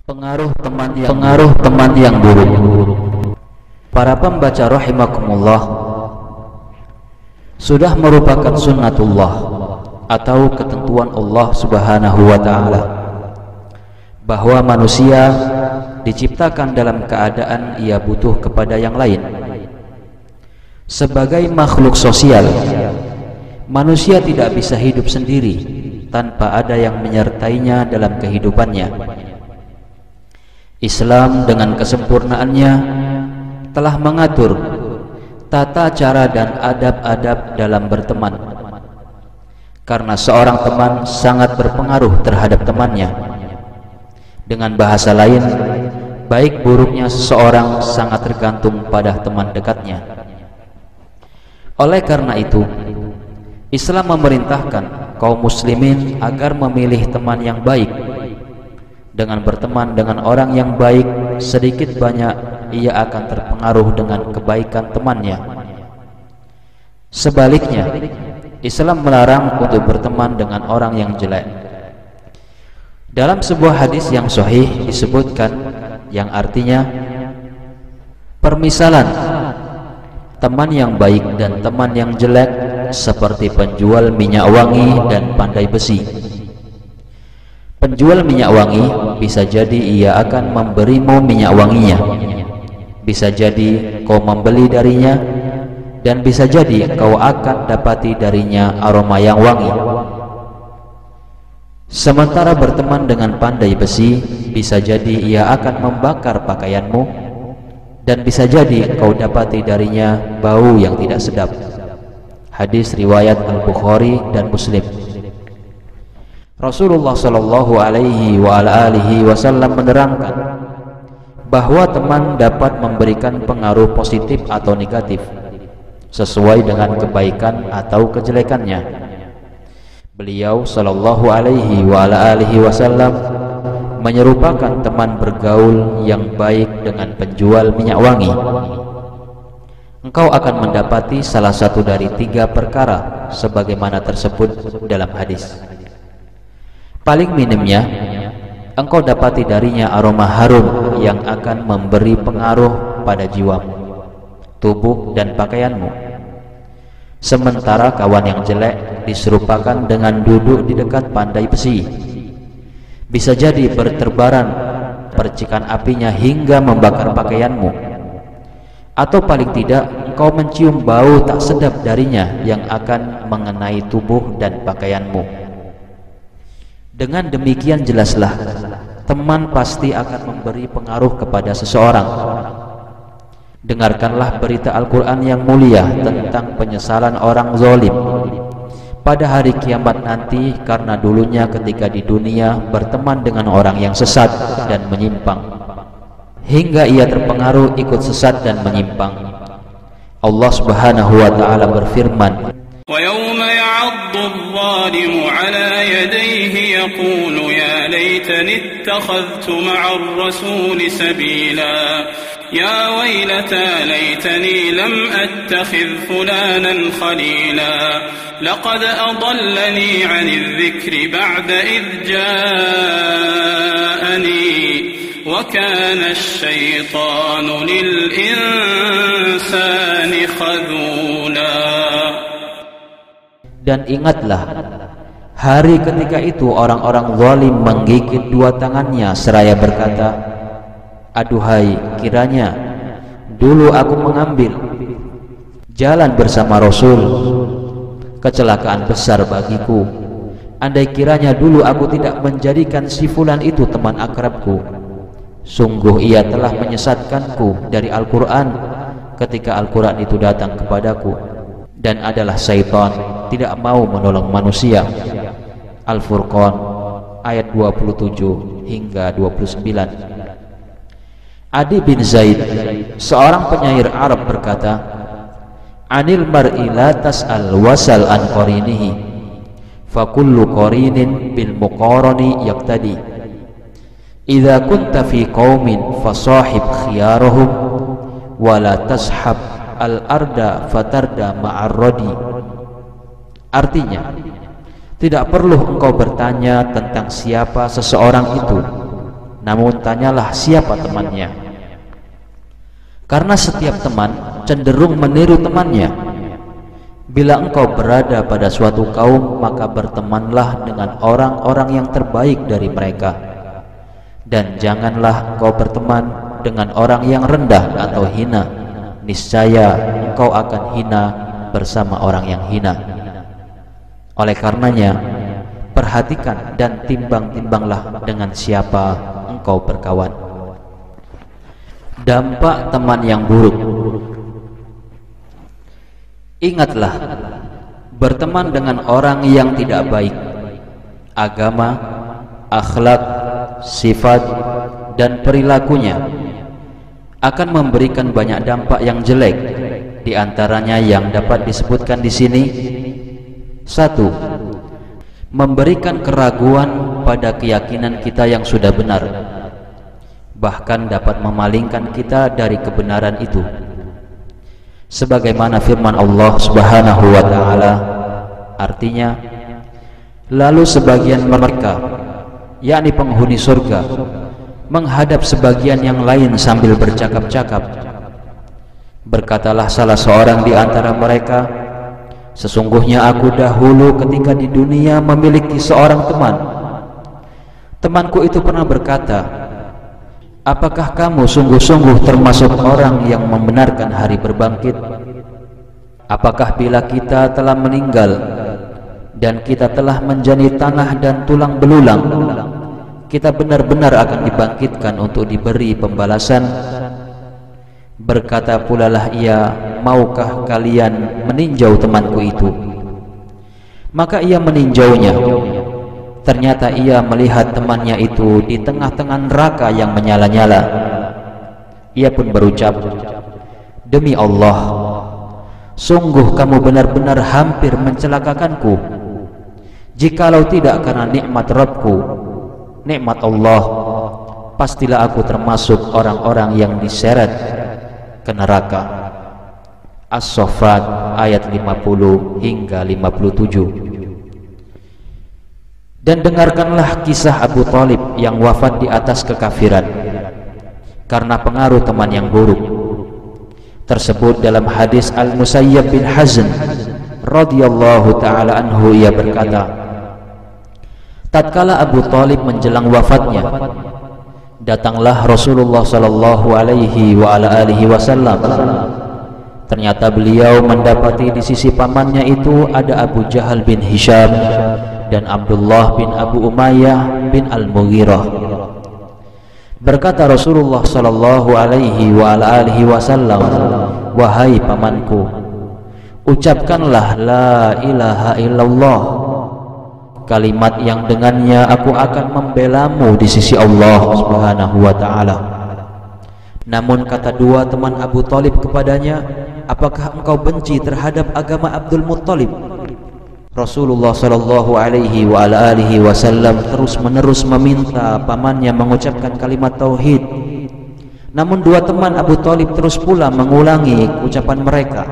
Pengaruh teman yang buruk. Para pembaca rahimakumullah, sudah merupakan sunnatullah atau ketentuan Allah Subhanahu wa taala bahwa manusia diciptakan dalam keadaan ia butuh kepada yang lain. Sebagai makhluk sosial, manusia tidak bisa hidup sendiri tanpa ada yang menyertainya dalam kehidupannya. Islam dengan kesempurnaannya telah mengatur tata cara dan adab-adab dalam berteman, karena seorang teman sangat berpengaruh terhadap temannya. Dengan bahasa lain, baik buruknya seseorang sangat tergantung pada teman dekatnya. Oleh karena itu, Islam memerintahkan kaum muslimin agar memilih teman yang baik. Dengan berteman dengan orang yang baik, sedikit banyak ia akan terpengaruh dengan kebaikan temannya. Sebaliknya, Islam melarang untuk berteman dengan orang yang jelek. Dalam sebuah hadis yang sahih disebutkan, yang artinya, permisalan teman yang baik dan teman yang jelek seperti penjual minyak wangi dan pandai besi. Penjual minyak wangi bisa jadi ia akan memberimu minyak wanginya, bisa jadi kau membeli darinya, dan bisa jadi kau akan dapati darinya aroma yang wangi. Sementara berteman dengan pandai besi, bisa jadi ia akan membakar pakaianmu, dan bisa jadi kau dapati darinya bau yang tidak sedap. Hadis riwayat Al-Bukhari dan Muslim. Rasulullah Shallallahu Alaihi Wasallam menerangkan bahwa teman dapat memberikan pengaruh positif atau negatif sesuai dengan kebaikan atau kejelekannya. Beliau Shallallahu Alaihi Wasallam menyerupakan teman bergaul yang baik dengan penjual minyak wangi. Engkau akan mendapati salah satu dari 3 perkara sebagaimana tersebut dalam hadis. Paling minimnya, engkau dapati darinya aroma harum yang akan memberi pengaruh pada jiwamu, tubuh dan pakaianmu. Sementara kawan yang jelek diserupakan dengan duduk di dekat pandai besi. Bisa jadi berterbaran percikan apinya hingga membakar pakaianmu, atau paling tidak engkau mencium bau tak sedap darinya yang akan mengenai tubuh dan pakaianmu. Dengan demikian jelaslah teman pasti akan memberi pengaruh kepada seseorang. Dengarkanlah berita Al-Quran yang mulia tentang penyesalan orang zalim pada hari kiamat nanti, karena dulunya ketika di dunia berteman dengan orang yang sesat dan menyimpang, hingga ia terpengaruh ikut sesat dan menyimpang. Allah Subhanahu wa taala berfirman, وَيَوْمَ يَعَضُّ الظَّالِمُ عَلَى يَدَيْهِ يَقُولُ يَا لَيْتَنِي اتَّخَذْتُ مَعَ الرَّسُولِ سَبِيلًا يَا وَيْلَتَى لَيْتَنِي لَمْ أَتَّخِذْ فُلَانًا خَلِيلًا لَقَدْ أَضَلَّنِي عَنِ الذِّكْرِ بَعْدَ إِذْ جَاءَنِي وَكَانَ الشَّيْطَانُ لِلْإِنسَانِ خَذُولًا. Dan ingatlah, hari ketika itu orang-orang zalim menggigit 2 tangannya seraya berkata, aduhai, kiranya dulu aku mengambil jalan bersama Rasul, kecelakaan besar bagiku. Andai kiranya dulu aku tidak menjadikan si fulan itu teman akrabku. Sungguh ia telah menyesatkanku dari Al-Quran ketika Al-Quran itu datang kepadaku, dan adalah syaitan tidak mau menolong manusia. Al-Furqan ayat 27 hingga 29. Adi bin Zaid, seorang penyair Arab, berkata, anil mar'i la tas'al wasal an qarinihi fa kullu qarinin bil muqarani yaqtadi idza kunta fi qaumin fasahib khiyarahum wa la tashab al-arda fatarda ma'arrodi. Artinya, tidak perlu engkau bertanya tentang siapa seseorang itu, namun tanyalah siapa temannya. Karena setiap teman cenderung meniru temannya. Bila engkau berada pada suatu kaum, maka bertemanlah dengan orang-orang yang terbaik dari mereka, dan janganlah engkau berteman dengan orang yang rendah atau hina. Niscaya engkau akan hina bersama orang yang hina. Oleh karenanya, perhatikan dan timbang-timbanglah dengan siapa engkau berkawan. Dampak teman yang buruk. Ingatlah, berteman dengan orang yang tidak baik, agama, akhlak, sifat, dan perilakunya akan memberikan banyak dampak yang jelek. Di antaranya yang dapat disebutkan di sini: 1. Memberikan keraguan pada keyakinan kita yang sudah benar, bahkan dapat memalingkan kita dari kebenaran itu. Sebagaimana firman Allah Subhanahu wa ta'ala, artinya, lalu sebagian mereka, yakni penghuni surga, menghadap sebagian yang lain sambil bercakap-cakap. Berkatalah salah seorang di antara mereka, sesungguhnya aku dahulu ketika di dunia memiliki seorang teman. Temanku itu pernah berkata, apakah kamu sungguh-sungguh termasuk orang yang membenarkan hari berbangkit? Apakah bila kita telah meninggal dan kita telah menjadi tanah dan tulang belulang, kita benar-benar akan dibangkitkan untuk diberi pembalasan? Berkata pula lah ia, maukah kalian meninjau temanku itu? Maka ia meninjaunya. Ternyata ia melihat temannya itu di tengah-tengah neraka yang menyala-nyala. Ia pun berucap, demi Allah, sungguh kamu benar-benar hampir mencelakakanku. Jikalau tidak karena nikmat Rabbku, nikmat Allah, pastilah aku termasuk orang-orang yang diseret ke neraka. As-Saffat ayat 50 hingga 57. Dan dengarkanlah kisah Abu Thalib yang wafat di atas kekafiran karena pengaruh teman yang buruk. Tersebut dalam hadis Al-Musayyab bin Hazn radhiyallahu ta'ala anhu, ia berkata, tatkala Abu Thalib menjelang wafatnya, datanglah Rasulullah sallallahu alaihi wa ala alihi wasallam. Ternyata beliau mendapati di sisi pamannya itu ada Abu Jahal bin Hisham dan Abdullah bin Abu Umayyah bin Al-Mughirah. Berkata Rasulullah sallallahu alaihi wa ala alihi wasallam, wahai pamanku, ucapkanlah la ilaha illallah, kalimat yang dengannya aku akan membelamu di sisi Allah Subhanahu wa ta'ala. Namun kata dua teman Abu Thalib kepadanya, apakah engkau benci terhadap agama Abdul Muttalib? Rasulullah sallallahu alaihi wa ala alihi wasallam terus-menerus meminta pamannya mengucapkan kalimat tauhid. Namun dua teman Abu Thalib terus pula mengulangi ucapan mereka,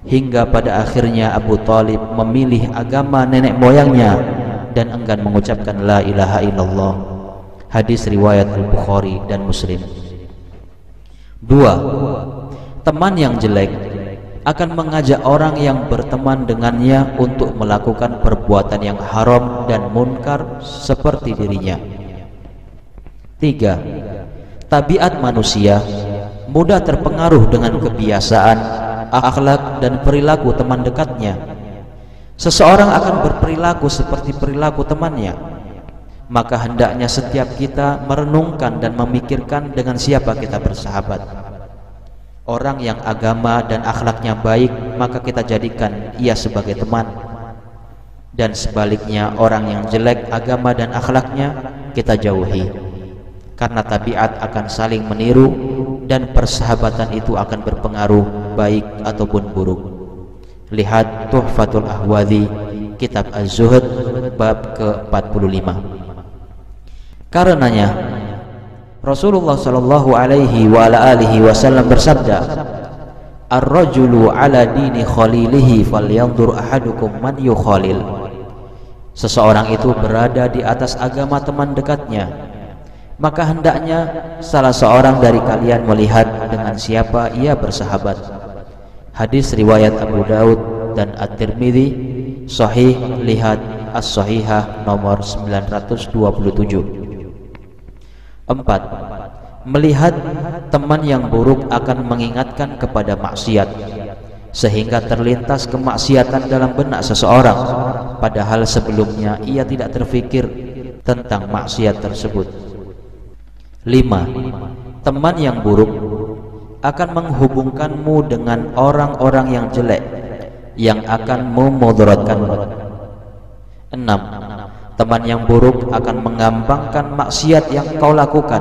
hingga pada akhirnya Abu Thalib memilih agama nenek moyangnya dan enggan mengucapkan la ilaha illallah. Hadis riwayat Al-Bukhari dan Muslim. 2. Teman yang jelek akan mengajak orang yang berteman dengannya untuk melakukan perbuatan yang haram dan munkar seperti dirinya. 3. Tabiat manusia mudah terpengaruh dengan kebiasaan, akhlak, dan perilaku teman dekatnya. Seseorang akan berperilaku seperti perilaku temannya. Maka hendaknya setiap kita merenungkan dan memikirkan dengan siapa kita bersahabat. Orang yang agama dan akhlaknya baik, maka kita jadikan ia sebagai teman. Dan sebaliknya, orang yang jelek agama dan akhlaknya, kita jauhi. Karena tabiat akan saling meniru dan persahabatan itu akan berpengaruh baik ataupun buruk. Lihat Tuhfatul Ahwadhi, kitab Az-Zuhud, bab ke-45. Karenanya Rasulullah sallallahu alaihi wa ala alihi wasallam bersabda, ar-rajulu ala dini khalilihi falyanzur ahadukum man yukhalil. Seseorang itu berada di atas agama teman dekatnya, maka hendaknya salah seorang dari kalian melihat dengan siapa ia bersahabat. Hadis riwayat Abu Daud dan At-Tirmidzi, sahih, lihat As-Sahihah nomor 927. 4. Melihat teman yang buruk akan mengingatkan kepada maksiat, sehingga terlintas kemaksiatan dalam benak seseorang, padahal sebelumnya ia tidak terfikir tentang maksiat tersebut. 5. Teman yang buruk akan menghubungkanmu dengan orang-orang yang jelek yang akan memudaratkanmu. 6. Teman yang buruk akan menggampangkan maksiat yang kau lakukan,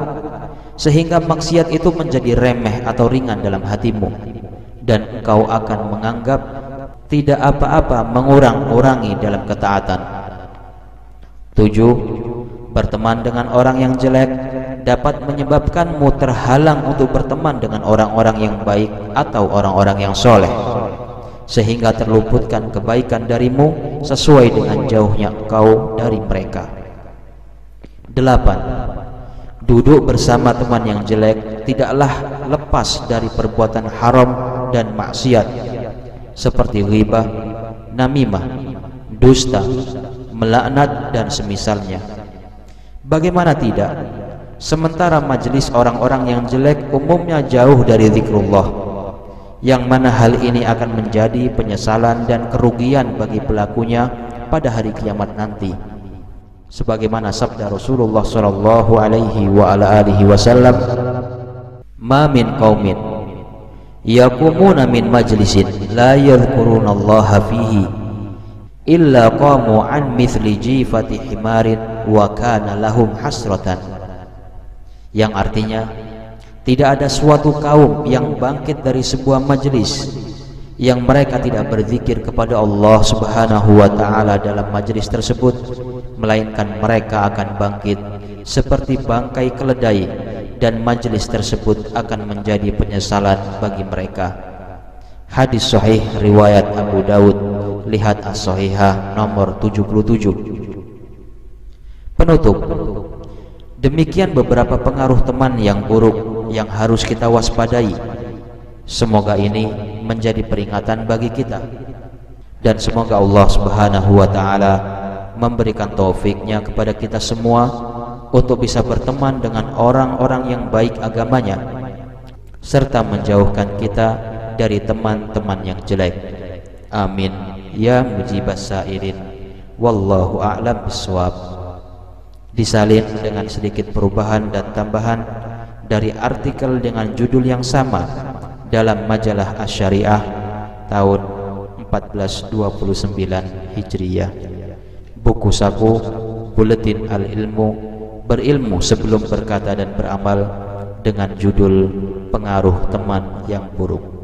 sehingga maksiat itu menjadi remeh atau ringan dalam hatimu, dan engkau akan menganggap tidak apa-apa mengurang-urangi dalam ketaatan. 7. Berteman dengan orang yang jelek dapat menyebabkanmu terhalang untuk berteman dengan orang-orang yang baik atau orang-orang yang soleh, sehingga terluputkan kebaikan darimu sesuai dengan jauhnya engkau dari mereka. 8. Duduk bersama teman yang jelek tidaklah lepas dari perbuatan haram dan maksiat seperti ghibah, namimah, dusta, melaknat dan semisalnya. Bagaimana tidak, sementara majelis orang-orang yang jelek umumnya jauh dari zikrullah, yang mana hal ini akan menjadi penyesalan dan kerugian bagi pelakunya pada hari kiamat nanti, sebagaimana sabda Rasulullah sallallahu alaihi wa ala alihi wasallam, "Ma min qaumin yaqumuna min majlisin la yadhkurunallaha fihi illa qamu an mithli jifati himarin wa kana lahum hasratan." Yang artinya, tidak ada suatu kaum yang bangkit dari sebuah majelis yang mereka tidak berzikir kepada Allah Subhanahu wa ta'ala dalam majelis tersebut, melainkan mereka akan bangkit seperti bangkai keledai, dan majelis tersebut akan menjadi penyesalan bagi mereka. Hadis sahih riwayat Abu Daud, lihat As-Sahihah nomor 77. Penutup. Demikian beberapa pengaruh teman yang buruk yang harus kita waspadai. Semoga ini menjadi peringatan bagi kita, dan semoga Allah Subhanahu wa ta'ala memberikan taufiknya kepada kita semua untuk bisa berteman dengan orang-orang yang baik agamanya, serta menjauhkan kita dari teman-teman yang jelek. Amin ya mujibas sa'irin. Wallahu a'lam bishawab. Disalin dengan sedikit perubahan dan tambahan dari artikel dengan judul yang sama dalam majalah Asy-Syariah tahun 1429 Hijriyah. Buku saku Buletin Al-Ilmu, berilmu sebelum berkata dan beramal, dengan judul Pengaruh Teman yang Buruk.